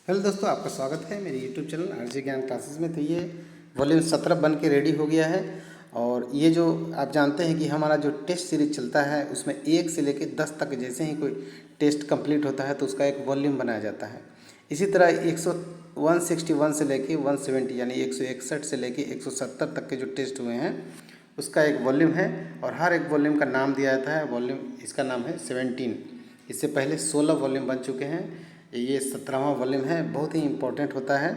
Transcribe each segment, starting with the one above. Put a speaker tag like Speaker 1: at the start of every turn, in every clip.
Speaker 1: Hello दोस्तों, आपका स्वागत है मेरे यूट्यूब चैनल आरजे ज्ञान क्लासेस में। तो ये वॉल्यूम 17 बन के रेडी हो गया है। और ये जो आप जानते हैं कि हमारा जो टेस्ट सीरीज चलता है उसमें 1 से लेकर 10 तक जैसे ही कोई टेस्ट कंप्लीट होता है तो उसका एक वॉल्यूम बनाया जाता है। इसी तरह 161 से लेकर 170 यानी 161 से लेकर 170 तक के जो टेस्ट हुए हैं उसका एक वॉल्यूम है। और हर एक वॉल्यूम का नाम दिया जाता है। वॉल्यूम इसका नाम है 17। इससे पहले 16 वॉल्यूम बन चुके हैं। ये 17वां वॉल्यूम है, बहुत ही इम्पोर्टेंट होता है।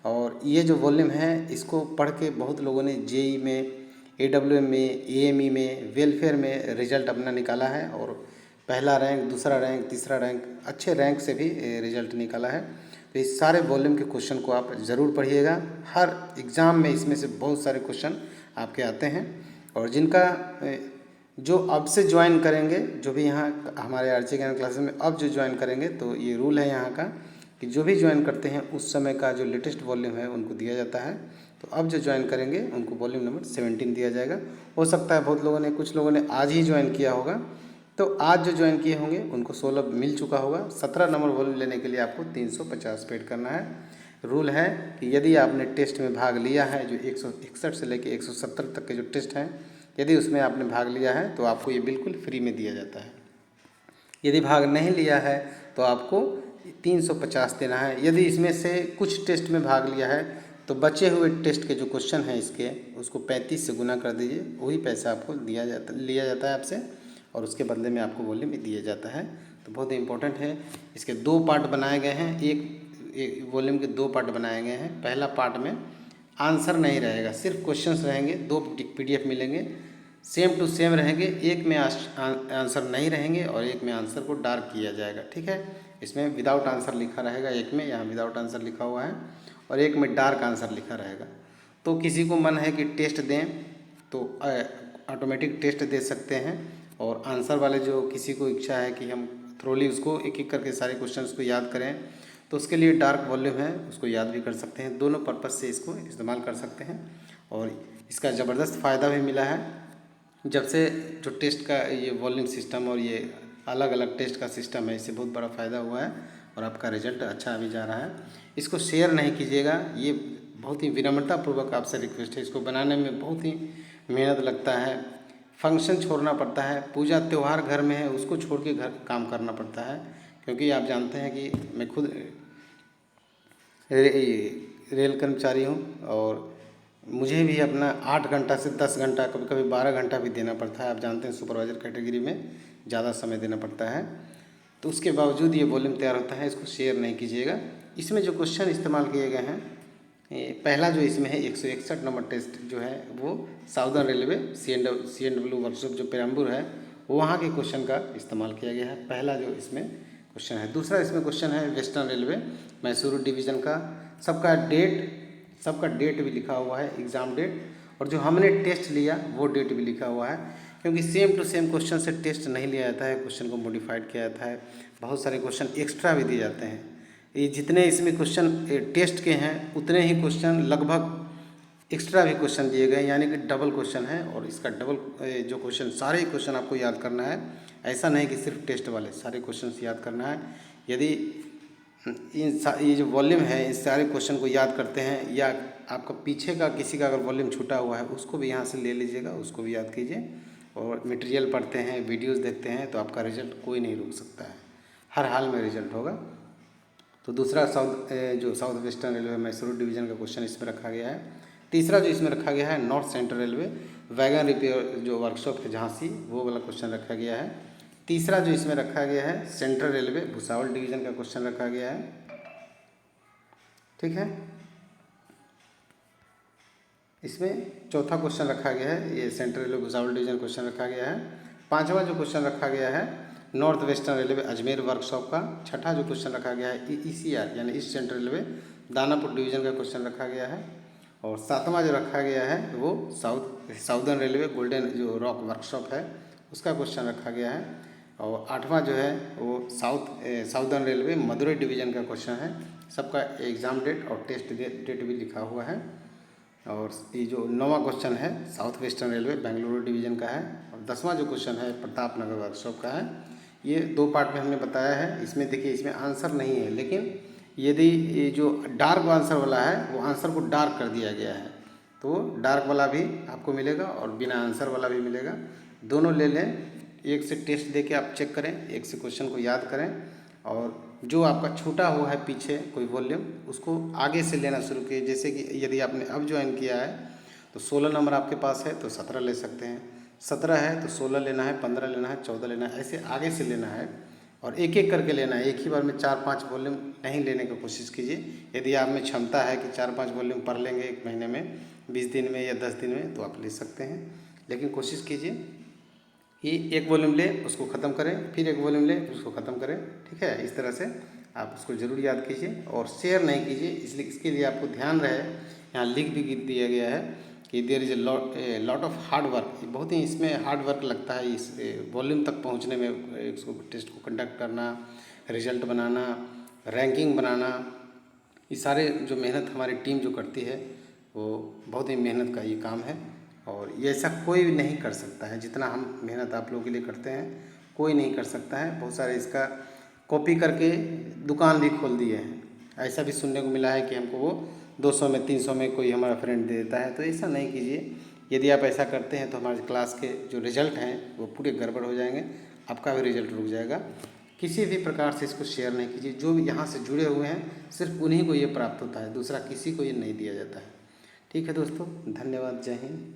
Speaker 1: और ये जो वॉल्यूम है इसको पढ़ के बहुत लोगों ने जेई में, एडब्ल्यूएम में, एएमई में, वेलफेयर में रिजल्ट अपना निकाला है। और पहला रैंक, दूसरा रैंक, तीसरा रैंक, अच्छे रैंक से भी रिजल्ट निकाला है। तो इस सारे वॉल्यूम के क्वेश्चन को आप ज़रूर पढ़िएगा। हर एग्ज़ाम में इसमें से बहुत सारे क्वेश्चन आपके आते हैं। और जिनका जो अब से ज्वाइन करेंगे, जो भी यहाँ हमारे आरजे ज्ञान क्लासेस में अब जो ज्वाइन करेंगे, तो ये रूल है यहाँ का कि जो भी ज्वाइन करते हैं उस समय का जो लेटेस्ट वॉल्यूम है उनको दिया जाता है। तो अब जो ज्वाइन करेंगे उनको वॉल्यूम नंबर 17 दिया जाएगा। हो सकता है बहुत लोगों ने, कुछ लोगों ने आज ही ज्वाइन किया होगा, तो आज जो ज्वाइन किए होंगे उनको 16 मिल चुका होगा। 17 नंबर वॉल्यूम लेने के लिए आपको 350 पेड करना है। रूल है कि यदि आपने टेस्ट में भाग लिया है, जो 161 से लेकर 170 तक के जो टेस्ट हैं, यदि उसमें आपने भाग लिया है तो आपको ये बिल्कुल फ्री में दिया जाता है। यदि भाग नहीं लिया है तो आपको 350 देना है। यदि इसमें से कुछ टेस्ट में भाग लिया है तो बचे हुए टेस्ट के जो क्वेश्चन हैं इसके, उसको 35 से गुना कर दीजिए, वही पैसा आपको लिया जाता है आपसे, और उसके बदले में आपको वॉल्यूम दिया जाता है। तो बहुत ही इंपॉर्टेंट है। इसके 2 पार्ट बनाए गए हैं। एक वॉल्यूम के 2 पार्ट बनाए गए हैं। पहला पार्ट में आंसर नहीं रहेगा, सिर्फ क्वेश्चंस रहेंगे। 2 पीडीएफ मिलेंगे, सेम टू सेम रहेंगे। एक में आंसर नहीं रहेंगे और एक में आंसर को डार्क किया जाएगा। ठीक है, इसमें विदाउट आंसर लिखा रहेगा, एक में यहाँ विदाउट आंसर लिखा हुआ है, और एक में डार्क आंसर लिखा रहेगा। तो किसी को मन है कि टेस्ट दें तो ऑटोमेटिक टेस्ट दे सकते हैं। और आंसर वाले जो किसी को इच्छा है कि हम थ्रोली उसको एक एक करके सारे क्वेश्चंस को याद करें, तो उसके लिए डार्क वॉल्यूम है, उसको याद भी कर सकते हैं। दोनों पर्पज़ से इसको इस्तेमाल कर सकते हैं। और इसका ज़बरदस्त फ़ायदा भी मिला है। जब से जो टेस्ट का ये वॉल्यूम सिस्टम और ये अलग अलग टेस्ट का सिस्टम है, इससे बहुत बड़ा फ़ायदा हुआ है और आपका रिजल्ट अच्छा भी जा रहा है। इसको शेयर नहीं कीजिएगा, ये बहुत ही विनम्रतापूर्वक आपसे रिक्वेस्ट है। इसको बनाने में बहुत ही मेहनत लगता है, फंक्शन छोड़ना पड़ता है, पूजा त्यौहार घर में है उसको छोड़ के घर काम करना पड़ता है। क्योंकि आप जानते हैं कि मैं खुद रेल कर्मचारी हूँ और मुझे भी अपना 8 घंटा से 10 घंटा, कभी कभी 12 घंटा भी देना पड़ता है। आप जानते हैं सुपरवाइज़र कैटेगरी में ज़्यादा समय देना पड़ता है। तो उसके बावजूद ये वॉल्यूम तैयार होता है। इसको शेयर नहीं कीजिएगा। इसमें जो क्वेश्चन इस्तेमाल किए गए हैं, पहला जो इसमें है 161 नंबर टेस्ट जो है वो साउदर्न रेलवे CNW वर्कशॉप जो पेरम्बूर है वहाँ के क्वेश्चन का इस्तेमाल किया गया है। पहला जो इसमें क्वेश्चन है। दूसरा इसमें क्वेश्चन है वेस्टर्न रेलवे मैसूरू डिवीज़न का। सबका डेट भी लिखा हुआ है, एग्ज़ाम डेट, और जो हमने टेस्ट लिया वो डेट भी लिखा हुआ है। क्योंकि सेम टू सेम क्वेश्चन से टेस्ट नहीं लिया जाता है, क्वेश्चन को मॉडिफाइड किया जाता है। बहुत सारे क्वेश्चन एक्स्ट्रा भी दिए जाते हैं। ये जितने इसमें क्वेश्चन टेस्ट के हैं उतने ही क्वेश्चन लगभग एक्स्ट्रा भी क्वेश्चन दिए गए, यानी कि डबल क्वेश्चन है। और इसका डबल जो क्वेश्चन, सारे क्वेश्चन आपको याद करना है। ऐसा नहीं कि सिर्फ टेस्ट वाले, सारे क्वेश्चन याद करना है। यदि ये जो वॉल्यूम है इस सारे क्वेश्चन को याद करते हैं, या आपका पीछे का किसी का अगर वॉल्यूम छूटा हुआ है उसको भी यहाँ से ले लीजिएगा, उसको भी याद कीजिए। और मटेरियल पढ़ते हैं, वीडियोस देखते हैं, तो आपका रिजल्ट कोई नहीं रोक सकता है, हर हाल में रिजल्ट होगा। तो दूसरा south western railway Mysuru division का क्वेश्चन इसमें रखा गया है। तीसरा जो इसमें रखा गया है north central railway wagon repair जो वर्कशॉप है झांसी, वो वाला क्वेश्चन रखा गया है। तीसरा जो इसमें रखा गया है सेंट्रल रेलवे भुसावल डिवीज़न का क्वेश्चन रखा गया है। ठीक है, इसमें चौथा क्वेश्चन रखा गया है, ये central railway Bhusawal division question रखा गया है। पांचवा जो क्वेश्चन रखा गया है north western railway Ajmer workshop का। छठा जो क्वेश्चन रखा गया है ECR यानी east central railway Danapur division का क्वेश्चन रखा गया है। और सातवां जो रखा गया है वो साउदर्न रेलवे गोल्डन जो रॉक वर्कशॉप है उसका क्वेश्चन रखा गया है। और आठवां जो है वो साउदर्न रेलवे मदुरई डिवीज़न का क्वेश्चन है। सबका एग्ज़ाम डेट और टेस्ट डेट भी लिखा हुआ है। और ये जो 9वां क्वेश्चन है south western railway Bengaluru division का है। और 10वां जो क्वेश्चन है प्रताप नगर वर्कशॉप का है। ये 2 पार्ट में हमने बताया है। इसमें देखिए, इसमें आंसर नहीं है, लेकिन यदि ये जो डार्क आंसर वाला है वो आंसर को डार्क कर दिया गया है तो डार्क वाला भी आपको मिलेगा और बिना आंसर वाला भी मिलेगा। दोनों ले लें, एक से टेस्ट दे के आप चेक करें, एक से क्वेश्चन को याद करें और जो आपका छूटा हुआ है पीछे कोई वॉल्यूम उसको आगे से लेना शुरू कीजिए। जैसे कि यदि आपने अब ज्वाइन किया है तो 16 नंबर आपके पास है तो 17 ले सकते हैं, 17 है तो 16 लेना है, 15 लेना है, 14 लेना है, ऐसे आगे से लेना है और एक एक करके लेना है। एक ही बार में 4-5 वॉल्यूम नहीं लेने की कोशिश कीजिए। यदि आप में क्षमता है कि 4-5 वॉल्यूम पढ़ लेंगे एक महीने में, 20 दिन में या 10 दिन में, तो आप ले सकते हैं। लेकिन कोशिश कीजिए कि एक वॉल्यूम लें उसको ख़त्म करें, फिर एक वॉल्यूम लें उसको ख़त्म करें। ठीक है, इस तरह से आप उसको ज़रूर याद कीजिए और शेयर नहीं कीजिए। इसलिए इसके लिए आपको ध्यान रहे, यहाँ लिख भी दिया गया है कि there is a lot of hard work. बहुत ही इसमें हार्ड वर्क लगता है इस वॉल्यूम तक पहुँचने में, इसको टेस्ट को कंडक्ट करना, रिजल्ट बनाना, रैंकिंग बनाना, ये सारे जो मेहनत हमारी टीम जो करती है वो बहुत ही मेहनत का ये काम है और ये ऐसा कोई भी नहीं कर सकता है जितना हम मेहनत आप लोगों के लिए करते हैं, कोई नहीं कर सकता है। बहुत सारे इसका कॉपी करके दुकान भी खोल दिए हैं। ऐसा भी सुनने को मिला है कि हमको वो 200 में 300 में कोई हमारा फ्रेंड दे देता है, तो ऐसा नहीं कीजिए। यदि आप ऐसा करते हैं तो हमारे क्लास के जो रिजल्ट हैं वो पूरे गड़बड़ हो जाएंगे, आपका भी रिजल्ट रुक जाएगा। किसी भी प्रकार से इसको शेयर नहीं कीजिए। जो भी यहाँ से जुड़े हुए हैं सिर्फ उन्हीं को ये प्राप्त होता है, दूसरा किसी को ये नहीं दिया जाता है। ठीक है दोस्तों, धन्यवाद, जय हिंद।